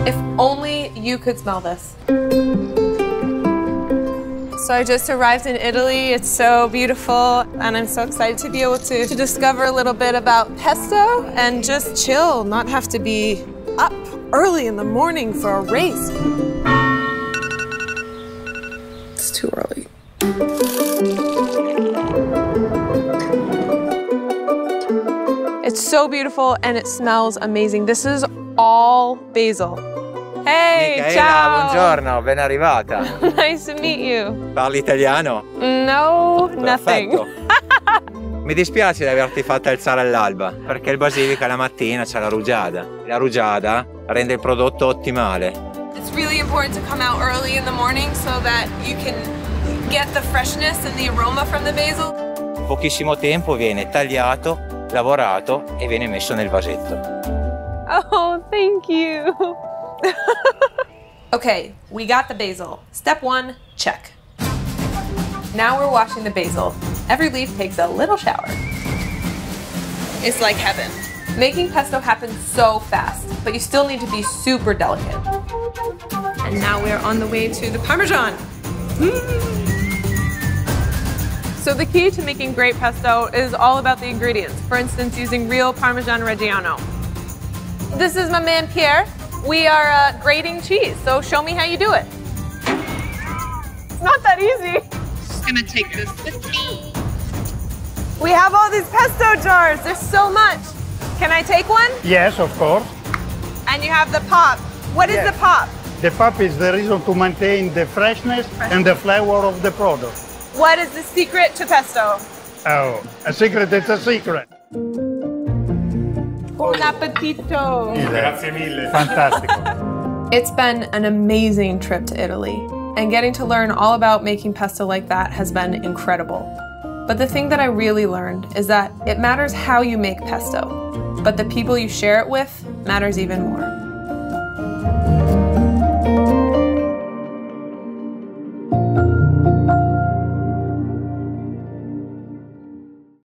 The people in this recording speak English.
If only you could smell this. So I just arrived in Italy. It's so beautiful, and I'm so excited to be able to discover a little bit about pesto and just chill, not have to be up early in the morning for a race. It's too early. It's so beautiful and it smells amazing. This is all basil. Hey, Mikaela, ciao! buongiorno, ben arrivata. Nice to meet you. Parli italiano? No, nothing. Mi dispiace di averti fatto alzare all'alba, perché il basilico alla mattina c'ha la rugiada. La rugiada rende il prodotto ottimale. It's really important to come out early in the morning so that you can get the freshness and the aroma from the basil. In pochissimo tempo viene tagliato, lavorato e viene messo nel vasetto. Oh, thank you. Okay, we got the basil. Step 1, check. Now we're washing the basil. Every leaf takes a little shower. It's like heaven. Making pesto happens so fast, but you still need to be super delicate. And now we're on the way to the Parmesan. So the key to making great pesto is all about the ingredients. For instance, using real Parmesan Reggiano. This is my man Pierre. We are grating cheese, so show me how you do it. It's not that easy. Just gonna take this with me. We have all these pesto jars. There's so much. Can I take one? Yes, of course. And you have the pop. What is the pop? The pop is the reason to maintain the freshness and the flavor of the product. What is the secret to pesto? Oh, a secret is a secret. Buon appetito! Grazie mille. Fantastico. It's been an amazing trip to Italy, and getting to learn all about making pesto like that has been incredible. But the thing that I really learned is that it matters how you make pesto, but the people you share it with matters even more.